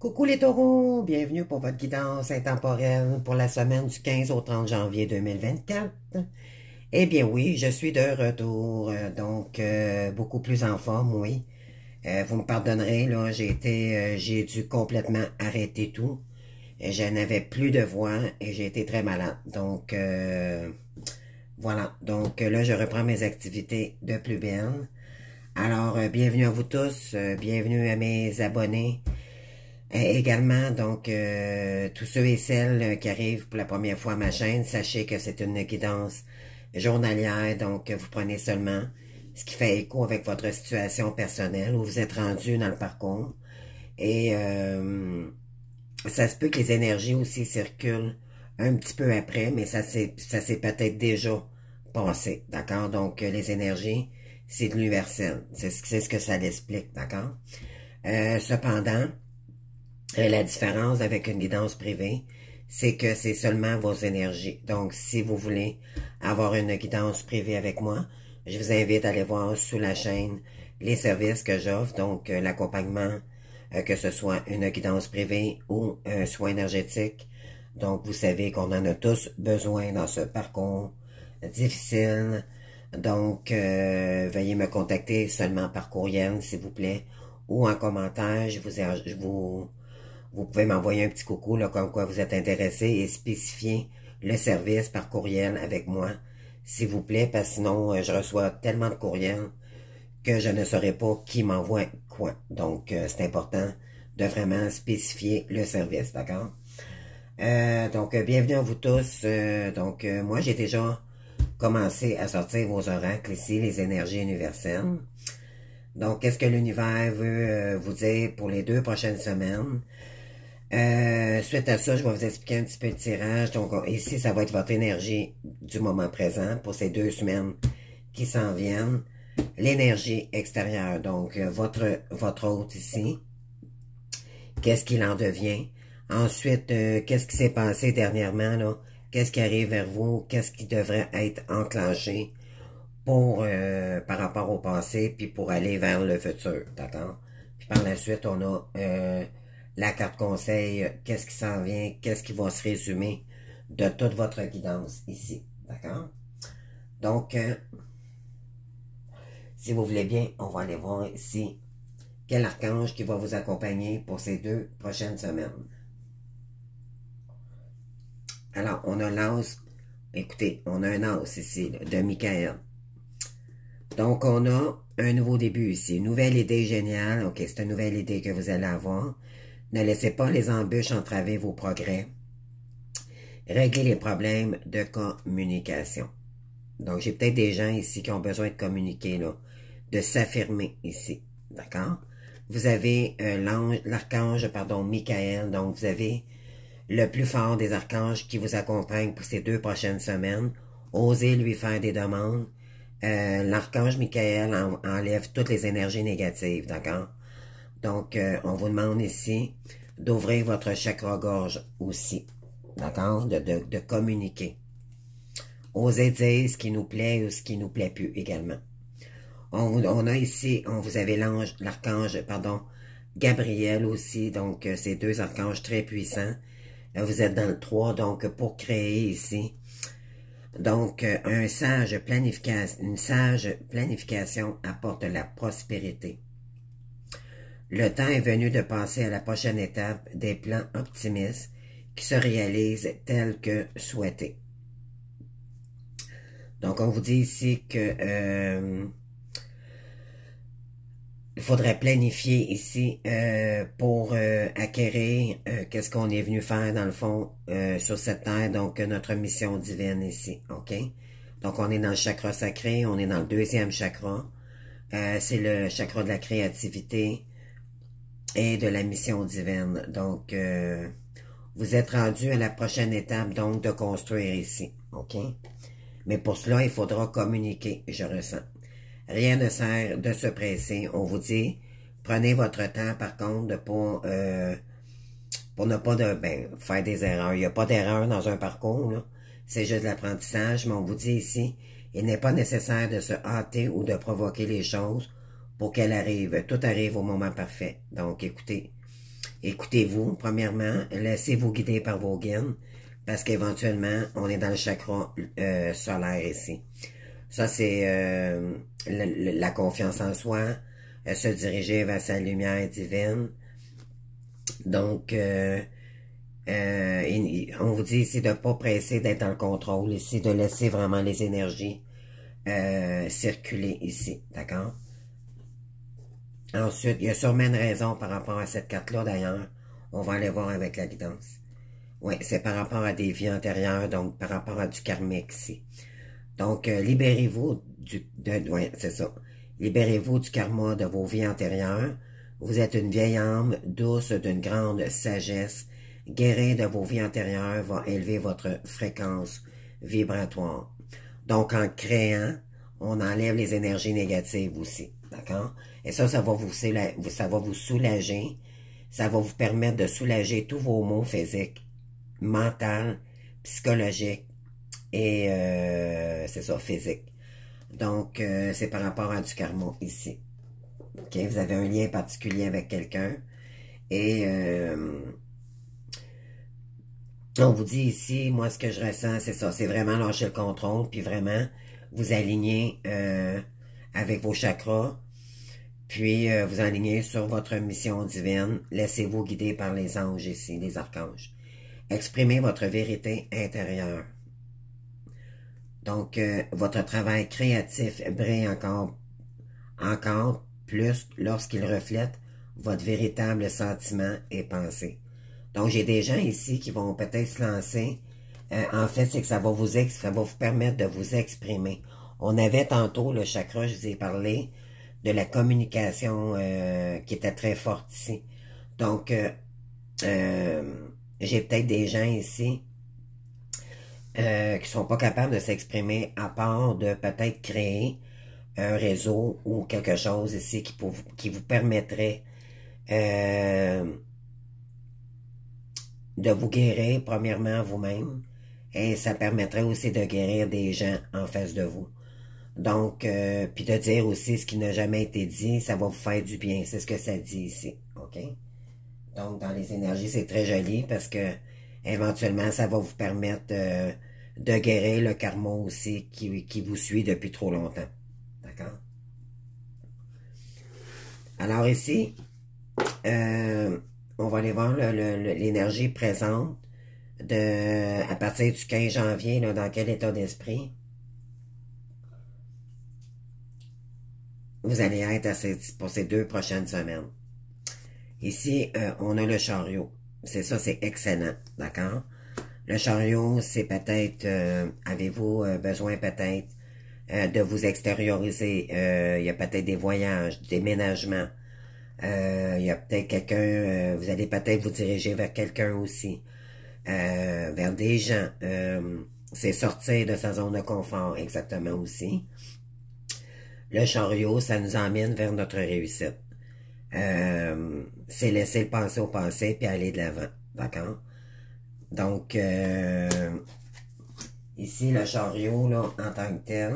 Coucou les taureaux, bienvenue pour votre guidance intemporelle pour la semaine du 15 au 30 janvier 2024. Eh bien oui, je suis de retour, beaucoup plus en forme, oui. Vous me pardonnerez, là, j'ai dû complètement arrêter tout. Je n'avais plus de voix et j'ai été très malade. Voilà. Là, je reprends mes activités de plus belle. Alors, bienvenue à vous tous, bienvenue à mes abonnés. Également, tous ceux et celles qui arrivent pour la première fois à ma chaîne, sachez que c'est une guidance journalière, donc vous prenez seulement ce qui fait écho avec votre situation personnelle où vous êtes rendu dans le parcours. Et ça se peut que les énergies aussi circulent un petit peu après, mais ça s'est peut-être déjà passé, d'accord? Donc, les énergies, c'est de l'universel. C'est ce que ça l'explique, d'accord? Cependant, la différence avec une guidance privée, c'est que c'est seulement vos énergies. Donc, si vous voulez avoir une guidance privée avec moi, je vous invite à aller voir sous la chaîne les services que j'offre, donc l'accompagnement, que ce soit une guidance privée ou un soin énergétique. Donc, vous savez qu'on en a tous besoin dans ce parcours difficile. Donc, veuillez me contacter seulement par courriel, s'il vous plaît, ou en commentaire. Vous pouvez m'envoyer un petit coucou, là, comme quoi vous êtes intéressé et spécifier le service par courriel avec moi, s'il vous plaît, parce que sinon, je reçois tellement de courriels que je ne saurais pas qui m'envoie quoi. Donc, c'est important de vraiment spécifier le service, d'accord? Bienvenue à vous tous. Moi, j'ai déjà commencé à sortir vos oracles ici, les énergies universelles. Donc, qu'est-ce que l'univers veut vous dire pour les 2 prochaines semaines? Suite à ça, je vais vous expliquer un petit peu le tirage. Donc, ici, ça va être votre énergie du moment présent pour ces 2 semaines qui s'en viennent. L'énergie extérieure, donc votre hôte ici. Qu'est-ce qu'il en devient? Ensuite, qu'est-ce qui s'est passé dernièrement, là? Qu'est-ce qui arrive vers vous? Qu'est-ce qui devrait être enclenché pour par rapport au passé, puis pour aller vers le futur, d'accord? Puis par la suite, on a la carte conseil, qu'est-ce qui s'en vient, qu'est-ce qui va se résumer de toute votre guidance ici, d'accord? Donc, si vous voulez bien, on va aller voir ici quel archange qui va vous accompagner pour ces 2 prochaines semaines. Alors, on a l'as, écoutez, on a un as ici, là, de Michael. Donc, on a un nouveau début ici, une nouvelle idée géniale. OK, c'est une nouvelle idée que vous allez avoir. Ne laissez pas les embûches entraver vos progrès. Réglez les problèmes de communication. Donc, j'ai peut-être des gens ici qui ont besoin de communiquer, là, de s'affirmer ici, d'accord? Vous avez l'archange, Michael. Donc, vous avez le plus fort des archanges qui vous accompagne pour ces 2 prochaines semaines. Osez lui faire des demandes. L'archange Michael enlève toutes les énergies négatives, d'accord? Donc, on vous demande ici d'ouvrir votre chakra-gorge aussi, d'accord? De communiquer. Osez dire ce qui nous plaît ou ce qui nous plaît plus également. On a ici, vous avez l'archange, Gabriel aussi, donc ces 2 archanges très puissants. Vous êtes dans le 3, donc pour créer ici. Donc, une sage planification apporte la prospérité. Le temps est venu de passer à la prochaine étape des plans optimistes qui se réalisent tels que souhaités. Donc, on vous dit ici que il faudrait planifier ici pour acquérir qu'est-ce qu'on est venu faire dans le fond sur cette terre, donc notre mission divine ici, ok? Donc on est dans le chakra sacré, on est dans le 2e chakra, c'est le chakra de la créativité et de la mission divine. Donc vous êtes rendu à la prochaine étape donc de construire ici, ok? Mais pour cela, il faudra communiquer, je ressens. Rien ne sert de se presser. On vous dit, prenez votre temps, par contre, pour ne pas faire des erreurs. Il n'y a pas d'erreur dans un parcours, c'est juste de l'apprentissage, mais on vous dit ici, il n'est pas nécessaire de se hâter ou de provoquer les choses pour qu'elles arrivent. Tout arrive au moment parfait. Donc, écoutez, Écoutez-vous, premièrement, laissez-vous guider par vos guides, parce qu'éventuellement, on est dans le chakra solaire ici. Ça, c'est la confiance en soi, se diriger vers sa lumière divine. Donc, on vous dit ici de ne pas presser d'être dans le contrôle, ici, de laisser vraiment les énergies circuler ici, d'accord? Ensuite, il y a sûrement une raison par rapport à cette carte-là, d'ailleurs. On va aller voir avec la guidance. Oui, c'est par rapport à des vies antérieures, donc par rapport à du karmique ici. Donc, libérez-vous ouais, c'est ça. Libérez-vous du karma de vos vies antérieures. Vous êtes une vieille âme douce d'une grande sagesse. Guérir de vos vies antérieures va élever votre fréquence vibratoire. Donc, en créant, on enlève les énergies négatives aussi. D'accord? Et ça va vous soulager. Ça va vous permettre de soulager tous vos maux physiques, mentaux, psychologiques et, c'est ça, physique. Donc, c'est par rapport à du karma ici. OK? Vous avez un lien particulier avec quelqu'un. Et, on vous dit ici, moi, ce que je ressens, c'est ça. C'est vraiment lâcher le contrôle, puis vraiment vous aligner avec vos chakras, puis vous aligner sur votre mission divine. Laissez-vous guider par les anges ici, les archanges. Exprimez votre vérité intérieure. Donc, votre travail créatif brille encore plus lorsqu'il reflète votre véritable sentiment et pensée. Donc, j'ai des gens ici qui vont peut-être se lancer. En fait, c'est que ça va vous permettre de vous exprimer. On avait tantôt le chakra, je vous ai parlé, de la communication qui était très forte ici. Donc, j'ai peut-être des gens ici qui sont pas capables de s'exprimer à part de peut-être créer un réseau ou quelque chose ici qui vous permettrait de vous guérir premièrement vous-même et ça permettrait aussi de guérir des gens en face de vous. Donc, puis de dire aussi ce qui n'a jamais été dit, ça va vous faire du bien. C'est ce que ça dit ici, OK? Donc, dans les énergies, c'est très joli parce que éventuellement, ça va vous permettre de guérir le karma aussi qui vous suit depuis trop longtemps. D'accord? Alors ici, on va aller voir l'énergie présente à partir du 15 janvier, là, dans quel état d'esprit vous allez être pour ces 2 prochaines semaines. Ici, on a le chariot. C'est ça, c'est excellent, d'accord? Le chariot, c'est peut-être, avez-vous besoin peut-être de vous extérioriser? Il y a peut-être des voyages, des déménagements. Il y a peut-être quelqu'un, vous allez peut-être vous diriger vers quelqu'un aussi. Vers des gens. C'est sortir de sa zone de confort, exactement aussi. Le chariot, ça nous emmène vers notre réussite. C'est laisser le passé au passé puis aller de l'avant. D'accord? Donc, ici, le chariot, là, en tant que tel,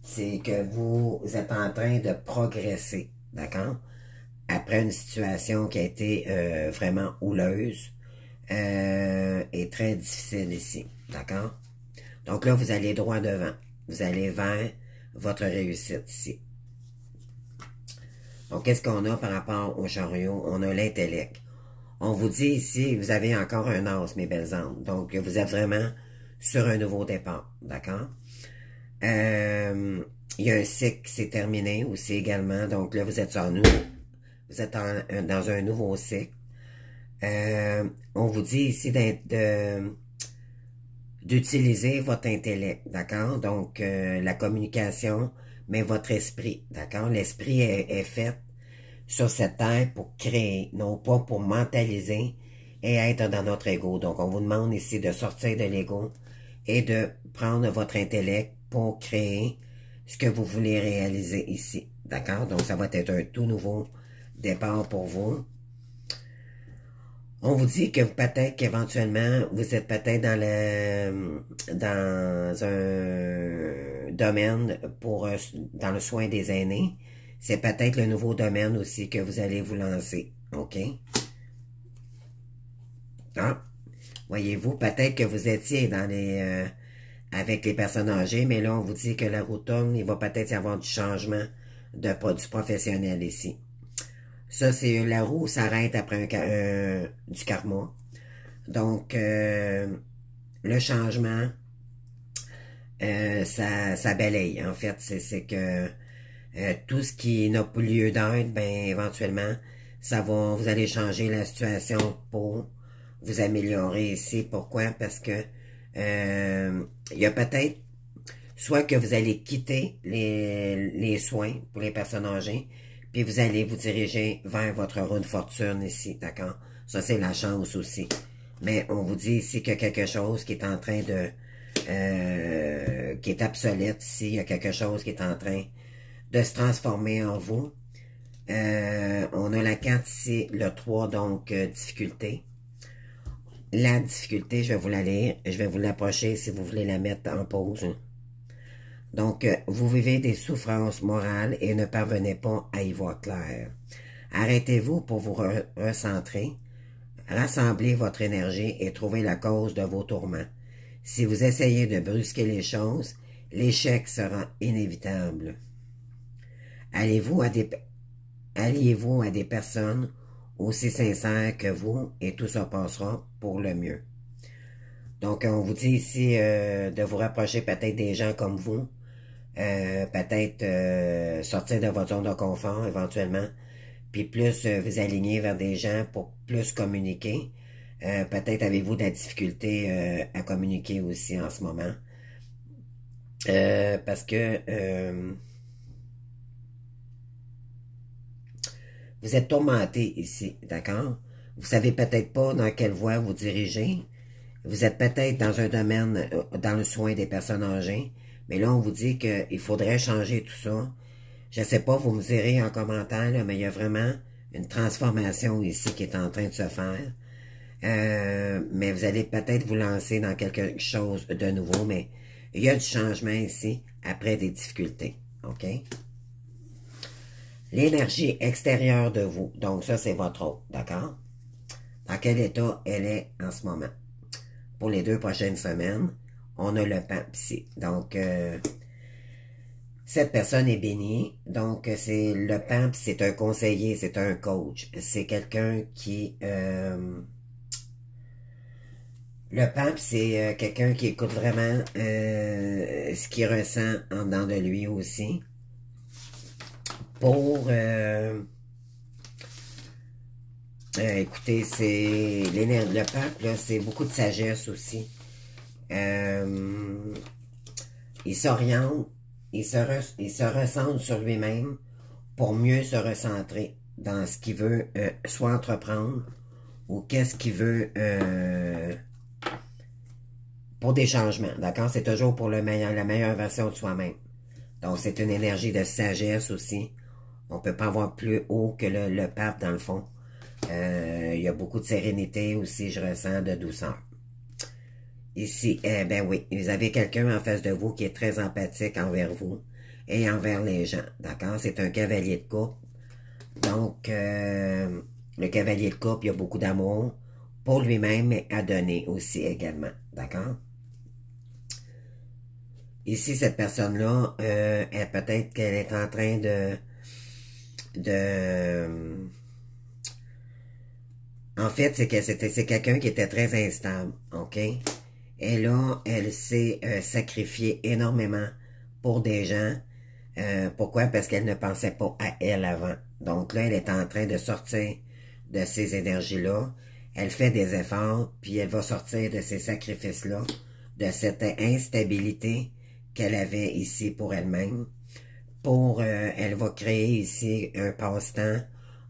c'est que vous êtes en train de progresser. D'accord? Après une situation qui a été vraiment houleuse et très difficile ici. D'accord? Donc là, vous allez droit devant. Vous allez vers votre réussite ici. Donc, qu'est-ce qu'on a par rapport au chariot? On a l'intellect. On vous dit ici, vous avez encore un as, mes belles âmes. Donc, vous êtes vraiment sur un nouveau départ. D'accord? Il y a un cycle qui s'est terminé aussi également. Donc là, vous êtes vous êtes dans un nouveau cycle. On vous dit ici d'utiliser votre intellect, d'accord? Donc, la communication, mais votre esprit, d'accord? L'esprit est fait sur cette terre pour créer, non pas pour mentaliser et être dans notre ego. Donc, on vous demande ici de sortir de l'ego et de prendre votre intellect pour créer ce que vous voulez réaliser ici, d'accord? Donc, ça va être un tout nouveau départ pour vous. On vous dit que peut-être qu'éventuellement, vous êtes peut-être dans un domaine dans le soin des aînés. C'est peut-être le nouveau domaine aussi que vous allez vous lancer. OK? Ah, voyez-vous, peut-être que vous étiez dans les avec les personnes âgées, mais là, on vous dit que la roue tourne, il va peut-être y avoir du changement du professionnel ici. Ça, c'est la roue s'arrête après du karma. Donc, le changement, ça balaye. En fait, c'est que tout ce qui n'a pas lieu d'être, ben éventuellement, vous allez changer la situation pour vous améliorer ici. Pourquoi? Parce que il y a peut-être soit que vous allez quitter les soins pour les personnes âgées, puis vous allez vous diriger vers votre roue de fortune ici, d'accord? Ça, c'est la chance aussi. Mais on vous dit ici qu'il y a quelque chose qui est en train de... qui est obsolète ici. Il y a quelque chose qui est en train de se transformer en vous. On a la carte ici, le 3, donc difficulté. La difficulté, je vais vous la lire. Je vais vous l'approcher si vous voulez la mettre en pause. Donc, vous vivez des souffrances morales et ne parvenez pas à y voir clair. Arrêtez-vous pour vous recentrer, rassemblez votre énergie et trouvez la cause de vos tourments. Si vous essayez de brusquer les choses, l'échec sera inévitable. Alliez-vous à des personnes aussi sincères que vous et tout se passera pour le mieux. Donc, on vous dit ici de vous rapprocher peut-être des gens comme vous, peut-être sortir de votre zone de confort éventuellement, puis plus vous aligner vers des gens pour plus communiquer. Peut-être avez-vous de la difficulté à communiquer aussi en ce moment. Parce que vous êtes tourmenté ici, d'accord? Vous savez peut-être pas dans quelle voie vous dirigez. Vous êtes peut-être dans un domaine, dans le soin des personnes âgées, mais là, on vous dit qu'il faudrait changer tout ça. Je sais pas, vous me direz en commentaire, là, mais il y a vraiment une transformation ici qui est en train de se faire. Mais vous allez peut-être vous lancer dans quelque chose de nouveau, mais il y a du changement ici après des difficultés, OK? L'énergie extérieure de vous, donc ça, c'est votre autre, d'accord? Dans quel état elle est en ce moment? Pour les 2 prochaines semaines, on a le pape ici. Donc, cette personne est bénie. Donc, c'est le pape, c'est un conseiller, c'est un coach. C'est quelqu'un qui... le pape, c'est quelqu'un qui écoute vraiment ce qu'il ressent en dedans de lui aussi. Pour... écoutez, c'est le pape, là, c'est beaucoup de sagesse aussi. Il s'oriente, il se recentre sur lui-même pour mieux se recentrer dans ce qu'il veut soit entreprendre ou qu'est-ce qu'il veut pour des changements, d'accord? C'est toujours pour la meilleure version de soi-même. Donc, c'est une énergie de sagesse aussi. On peut pas avoir plus haut que le pape, dans le fond. Il y a beaucoup de sérénité aussi, je ressens, de douceur. Ici, ben oui, vous avez quelqu'un en face de vous qui est très empathique envers vous et envers les gens, d'accord? C'est un cavalier de coupe. Donc, le cavalier de coupe, il y a beaucoup d'amour pour lui-même, mais à donner aussi également, d'accord? Ici, cette personne-là, peut-être qu'elle est en train en fait, c'est quelqu'un qui était très instable, OK? Et là, elle s'est sacrifiée énormément pour des gens. Pourquoi? Parce qu'elle ne pensait pas à elle avant. Donc là, elle est en train de sortir de ces énergies-là. Elle fait des efforts, puis elle va sortir de ces sacrifices-là, de cette instabilité qu'elle avait ici pour elle-même. Elle va créer ici un passe-temps.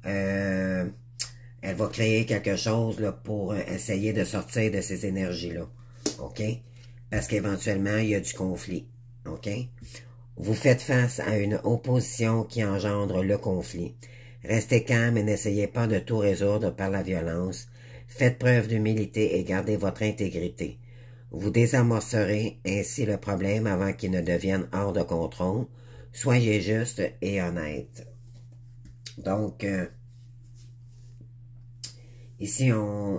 Elle va créer quelque chose là, pour essayer de sortir de ces énergies-là. OK? Parce qu'éventuellement, il y a du conflit. OK? Vous faites face à une opposition qui engendre le conflit. Restez calme et n'essayez pas de tout résoudre par la violence. Faites preuve d'humilité et gardez votre intégrité. Vous désamorcerez ainsi le problème avant qu'il ne devienne hors de contrôle. Soyez juste et honnête. Donc, Ici,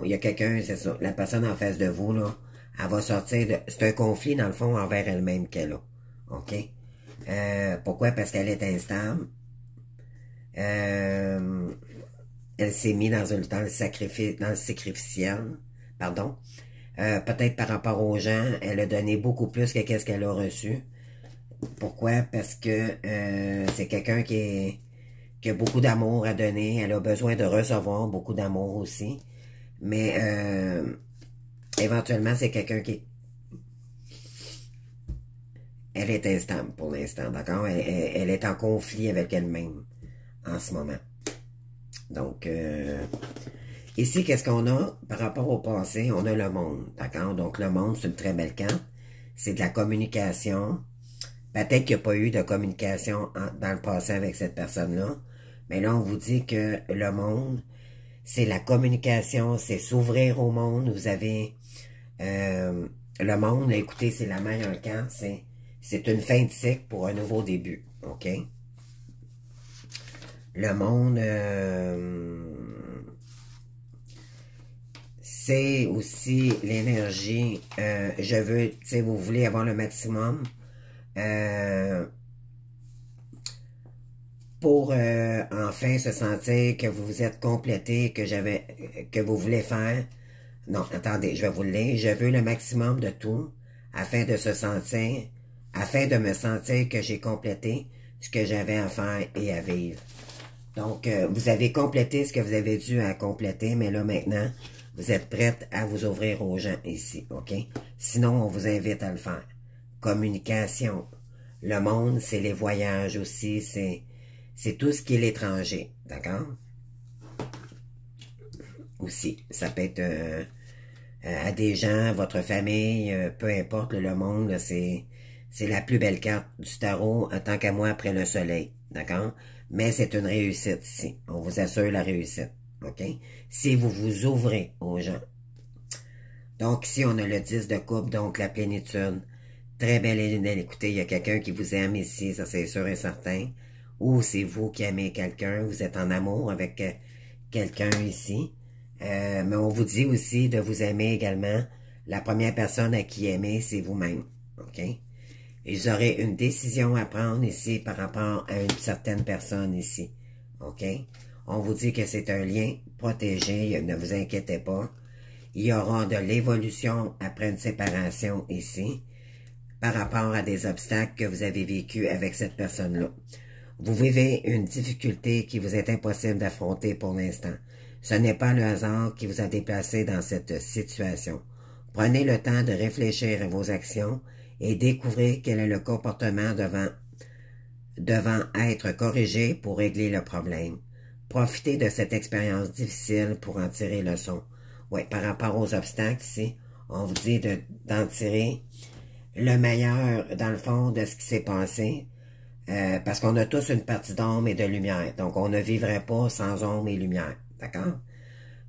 il y a quelqu'un, c'est ça, la personne en face de vous, là, elle va sortir de... C'est un conflit, dans le fond, envers elle-même qu'elle a. OK? Pourquoi? Parce qu'elle est instable. Elle s'est mise dans le sacrificiel. Pardon. Peut-être par rapport aux gens, elle a donné beaucoup plus que qu'est-ce qu'elle a reçu. Pourquoi? Parce que c'est quelqu'un qui a beaucoup d'amour à donner. Elle a besoin de recevoir beaucoup d'amour aussi. Mais éventuellement, c'est quelqu'un elle est instable pour l'instant, d'accord? Elle est en conflit avec elle-même en ce moment. Donc, ici, qu'est-ce qu'on a par rapport au passé? On a le monde, d'accord? Donc, le monde, c'est une très belle carte. C'est de la communication. Peut-être qu'il n'y a pas eu de communication dans le passé avec cette personne-là. Mais là, on vous dit que le monde, c'est la communication, c'est s'ouvrir au monde. Vous avez le monde, là, écoutez, c'est la meilleure carte. C'est une fin de cycle pour un nouveau début, OK? Le monde, c'est aussi l'énergie. Je veux, tu sais, vous voulez avoir le maximum pour enfin se sentir que vous vous êtes complété, que vous voulez faire. Non, attendez, je vais vous le lire. Je veux le maximum de tout afin de me sentir que j'ai complété ce que j'avais à faire et à vivre. Donc, vous avez complété ce que vous avez dû à compléter, mais là, maintenant, vous êtes prête à vous ouvrir aux gens ici, OK? Sinon, on vous invite à le faire. Communication. Le monde, c'est les voyages aussi, c'est tout ce qui est l'étranger, d'accord? Aussi, ça peut être à des gens, votre famille, peu importe, le monde, c'est la plus belle carte du tarot, tant qu'à moi, après le soleil, d'accord? Mais c'est une réussite ici. On vous assure la réussite, OK? Si vous vous ouvrez aux gens. Donc, ici, on a le 10 de coupe, donc la plénitude. Très belle et lunelle. Écoutez, il y a quelqu'un qui vous aime ici, ça c'est sûr et certain. Ou c'est vous qui aimez quelqu'un, vous êtes en amour avec quelqu'un ici. Mais on vous dit aussi de vous aimer également. La première personne à qui aimer, c'est vous-même, OK? Ils auraient une décision à prendre ici par rapport à une certaine personne ici. OK? On vous dit que c'est un lien protégé, ne vous inquiétez pas. Il y aura de l'évolution après une séparation ici par rapport à des obstacles que vous avez vécus avec cette personne-là. Vous vivez une difficulté qui vous est impossible d'affronter pour l'instant. Ce n'est pas le hasard qui vous a déplacé dans cette situation. Prenez le temps de réfléchir à vos actions et découvrez quel est le comportement devant être corrigé pour régler le problème. Profitez de cette expérience difficile pour en tirer leçon. Oui, par rapport aux obstacles ici, on vous dit d'en tirer le meilleur, dans le fond, de ce qui s'est passé, parce qu'on a tous une partie d'ombre et de lumière. Donc, on ne vivrait pas sans ombre et lumière, d'accord?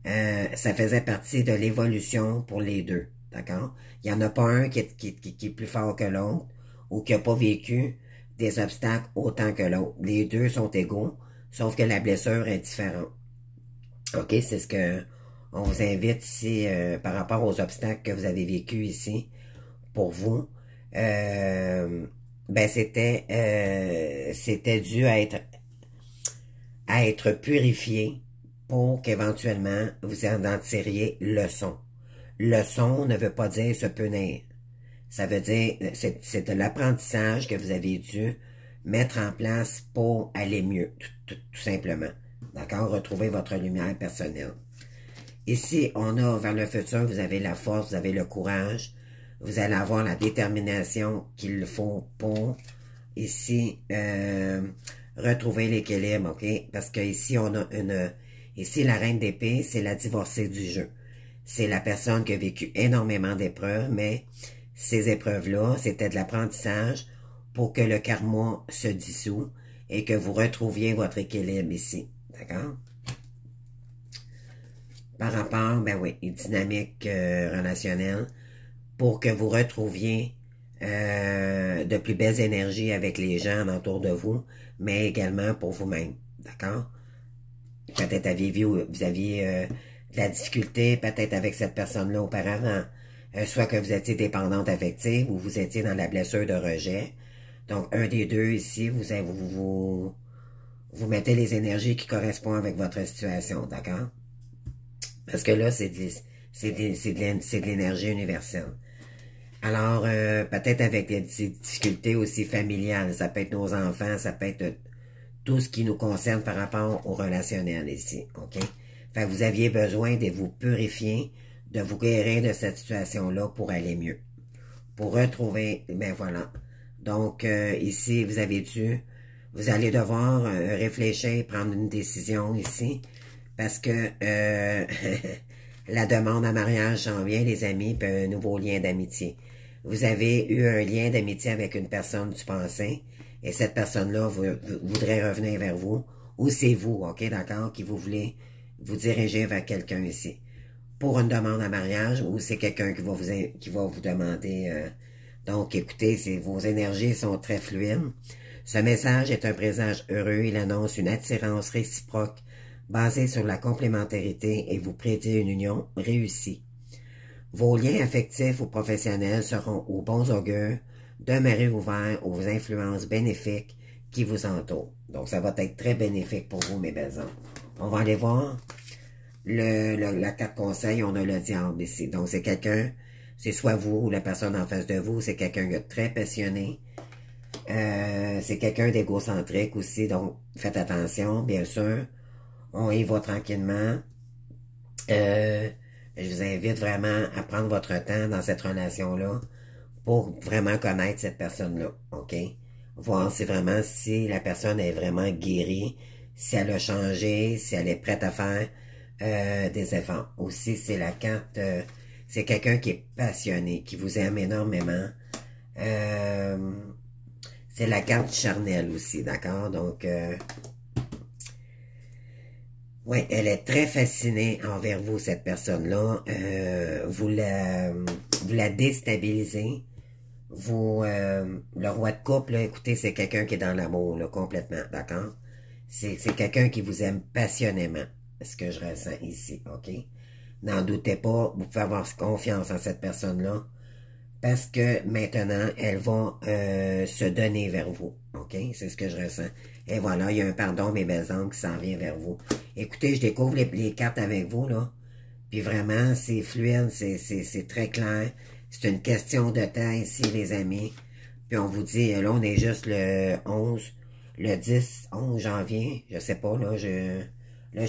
Ça faisait partie de l'évolution pour les deux, d'accord? Il n'y en a pas un qui est plus fort que l'autre ou qui n'a pas vécu des obstacles autant que l'autre. Les deux sont égaux, sauf que la blessure est différente. OK? C'est ce que on vous invite ici par rapport aux obstacles que vous avez vécus ici pour vous. Ben c'était dû à être purifié pour qu'éventuellement vous en tiriez leçon. Leçon ne veut pas dire se punir. Ça veut dire, c'est de l'apprentissage que vous avez dû mettre en place pour aller mieux, tout simplement. D'accord? Retrouver votre lumière personnelle. Ici, on a vers le futur, vous avez la force, vous avez le courage, vous allez avoir la détermination qu'il faut pour, ici, retrouver l'équilibre, OK? Parce que ici, on a ici, la reine d'épée, c'est la divorcée du jeu. C'est la personne qui a vécu énormément d'épreuves, mais ces épreuves-là, c'était de l'apprentissage pour que le karma se dissout et que vous retrouviez votre équilibre ici. D'accord? Par rapport, ben oui, une dynamique relationnelle pour que vous retrouviez de plus belles énergies avec les gens autour de vous, mais également pour vous-même. D'accord? Peut-être vous aviez de la difficulté peut-être avec cette personne-là auparavant. Soit que vous étiez dépendante affective ou vous étiez dans la blessure de rejet. Donc, un des deux ici, vous mettez les énergies qui correspondent avec votre situation, d'accord? Parce que là, c'est de l'énergie universelle. Alors, peut-être avec des difficultés aussi familiales, ça peut être nos enfants, ça peut être tout ce qui nous concerne par rapport au relationnel ici, ok? Fait que vous aviez besoin de vous purifier, de vous guérir de cette situation-là pour aller mieux. Pour retrouver, ben voilà. Donc, ici, vous allez devoir réfléchir, prendre une décision ici, parce que la demande en mariage s'en vient, les amis, puis un nouveau lien d'amitié. Vous avez eu un lien d'amitié avec une personne du passé, et cette personne-là voudrait revenir vers vous, ou c'est vous, ok, d'accord, qui vous voulez vous diriger vers quelqu'un ici. Pour une demande en mariage, ou c'est quelqu'un qui va vous demander... donc, écoutez, vos énergies sont très fluides. Ce message est un présage heureux. Il annonce une attirance réciproque basée sur la complémentarité et vous prédit une union réussie. Vos liens affectifs ou professionnels seront aux bons augures, demeurez ouverts aux influences bénéfiques qui vous entourent. Donc, ça va être très bénéfique pour vous, mes belles âmes. On va aller voir la carte conseil. On a le diable ici. Donc, c'est quelqu'un, c'est soit vous ou la personne en face de vous, c'est quelqu'un de très passionné. C'est quelqu'un d'égocentrique aussi, donc faites attention, bien sûr. On y va tranquillement. Je vous invite vraiment à prendre votre temps dans cette relation-là pour vraiment connaître cette personne-là, ok? Voir si la personne est vraiment guérie, si elle a changé, si elle est prête à faire des efforts. Aussi, c'est la carte, c'est quelqu'un qui est passionné, qui vous aime énormément. C'est la carte charnelle aussi, d'accord? Donc, oui, elle est très fascinée envers vous, cette personne-là. Vous la déstabilisez. Le roi de coupe, là, écoutez, c'est quelqu'un qui est dans l'amour, là, complètement, d'accord? C'est quelqu'un qui vous aime passionnément, ce que je ressens ici, ok? N'en doutez pas, vous pouvez avoir confiance en cette personne-là, parce que maintenant, elle va se donner vers vous, ok? C'est ce que je ressens. Et voilà, il y a un pardon, mes belles âmes, qui s'en vient vers vous. Écoutez, je découvre les cartes avec vous, là, puis vraiment, c'est fluide, c'est très clair. C'est une question de temps ici, les amis. Puis on vous dit, là, on est juste le 11 janvier, je sais pas, là, je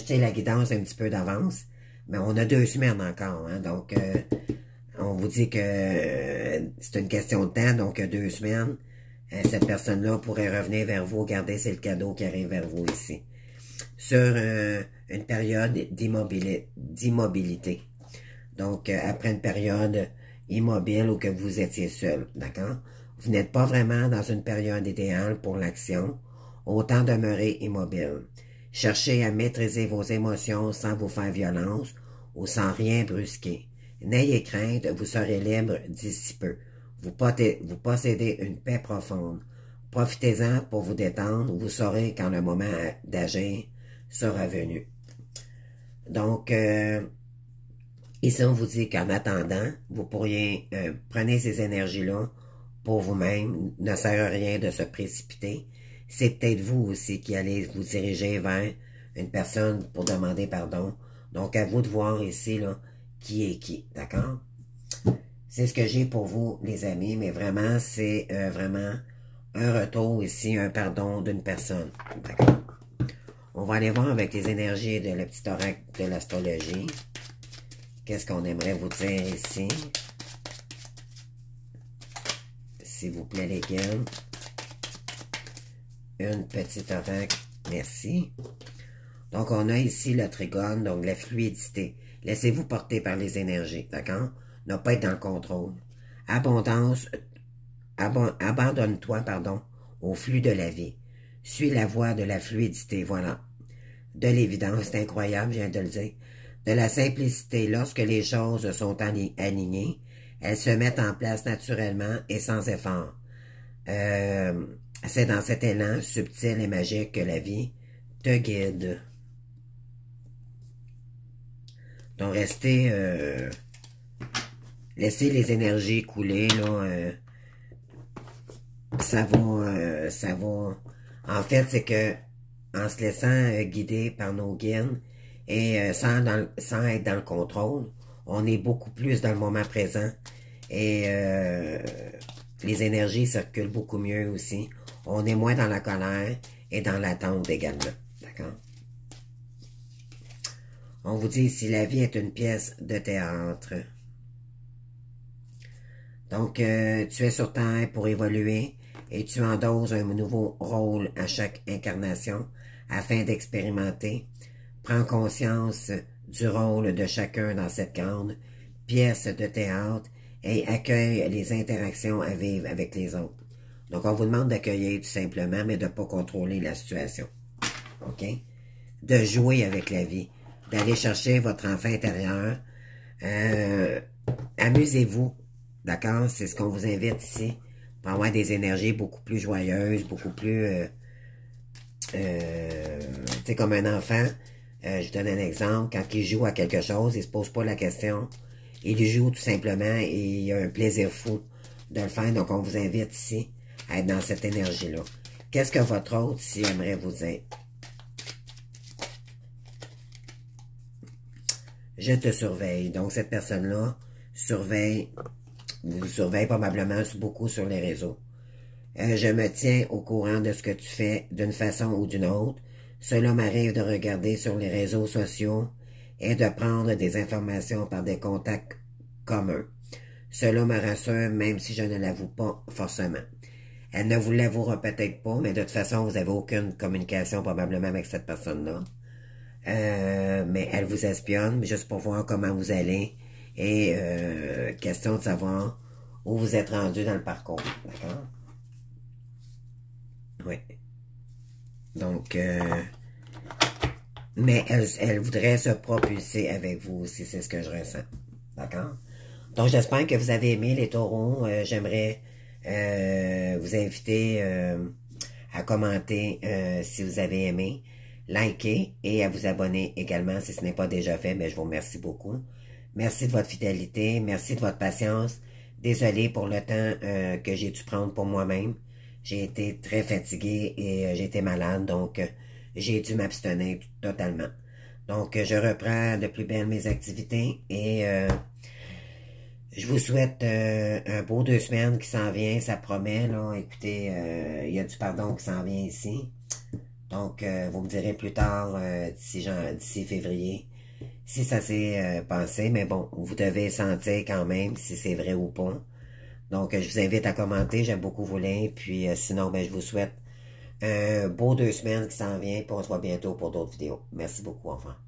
tiens la guidance un petit peu d'avance. Mais on a 2 semaines encore, hein, donc... on vous dit que c'est une question de temps, donc 2 semaines, cette personne-là pourrait revenir vers vous. Regardez, c'est le cadeau qui arrive vers vous ici. Sur une période d'immobilité. Donc, après une période immobile où que vous étiez seul, d'accord? Vous n'êtes pas vraiment dans une période idéale pour l'action. Autant demeurer immobile. Cherchez à maîtriser vos émotions sans vous faire violence ou sans rien brusquer. N'ayez crainte, vous serez libre d'ici peu. Vous possédez une paix profonde. Profitez-en pour vous détendre. Vous saurez quand le moment d'agir sera venu. Donc, ici, on vous dit qu'en attendant, vous pourriez prenez ces énergies-là pour vous-même. Ne sert à rien de se précipiter. C'est peut-être vous aussi qui allez vous diriger vers une personne pour demander pardon. Donc, à vous de voir ici, là, qui est qui, d'accord? C'est ce que j'ai pour vous, les amis, mais vraiment, c'est vraiment un retour ici, un pardon d'une personne, d'accord? On va aller voir avec les énergies de la petite oracle de l'astrologie. Qu'est-ce qu'on aimerait vous dire ici? S'il vous plaît, les guides. Une petite oracle, merci. Donc, on a ici le trigone, donc la fluidité. Laissez-vous porter par les énergies, d'accord? Ne pas être dans le contrôle. Abondance, abandonne-toi, pardon, au flux de la vie. Suis la voie de la fluidité, voilà. De l'évidence, c'est incroyable, je viens de le dire. De la simplicité, lorsque les choses sont alignées, elles se mettent en place naturellement et sans effort. C'est dans cet élan subtil et magique que la vie te guide. Donc, laissez les énergies couler, là. Ça va. En fait, c'est que, en se laissant guider par nos guides, et sans être dans le contrôle, on est beaucoup plus dans le moment présent. Et les énergies circulent beaucoup mieux aussi. On est moins dans la colère et dans l'attente également. D'accord? On vous dit ici, la vie est une pièce de théâtre. Donc, tu es sur Terre pour évoluer et tu endosses un nouveau rôle à chaque incarnation afin d'expérimenter. Prends conscience du rôle de chacun dans cette grande pièce de théâtre et accueille les interactions à vivre avec les autres. Donc, on vous demande d'accueillir tout simplement, mais de ne pas contrôler la situation. OK? De jouer avec la vie, d'aller chercher votre enfant intérieur. Amusez-vous, d'accord? C'est ce qu'on vous invite ici, pour avoir des énergies beaucoup plus joyeuses, beaucoup plus... tu sais, comme un enfant, je donne un exemple, quand il joue à quelque chose, il se pose pas la question, il joue tout simplement et il a un plaisir fou de le faire. Donc, on vous invite ici à être dans cette énergie-là. Qu'est-ce que votre hôte ici aimerait vous dire? Je te surveille. Donc, cette personne-là vous surveille probablement beaucoup sur les réseaux. Je me tiens au courant de ce que tu fais d'une façon ou d'une autre. Cela m'arrive de regarder sur les réseaux sociaux et de prendre des informations par des contacts communs. Cela me rassure même si je ne l'avoue pas forcément. Elle ne vous l'avouera peut-être pas, mais de toute façon, vous n'avez aucune communication probablement avec cette personne-là. Mais elle vous espionne juste pour voir comment vous allez et question de savoir où vous êtes rendu dans le parcours. D'accord? Oui. Donc, mais elle voudrait se propulser avec vous aussi, c'est ce que je ressens. D'accord? Donc, j'espère que vous avez aimé les taureaux. J'aimerais vous inviter à commenter si vous avez aimé, liker et à vous abonner également si ce n'est pas déjà fait. Mais je vous remercie beaucoup. Merci de votre fidélité, merci de votre patience. Désolé pour le temps que j'ai dû prendre pour moi-même. J'ai été très fatigué et j'ai été malade, donc j'ai dû m'abstenir totalement. Donc, je reprends de plus belle mes activités et je vous souhaite un beau 2 semaines qui s'en vient, ça promet, là. Écoutez, il y a du pardon qui s'en vient ici. Donc, vous me direz plus tard, d'ici février, si ça s'est passé. Mais bon, vous devez sentir quand même si c'est vrai ou pas. Donc, je vous invite à commenter. J'aime beaucoup vous lire. Puis, sinon, ben, je vous souhaite un beau 2 semaines qui s'en vient. Puis, on se voit bientôt pour d'autres vidéos. Merci beaucoup. Au revoir.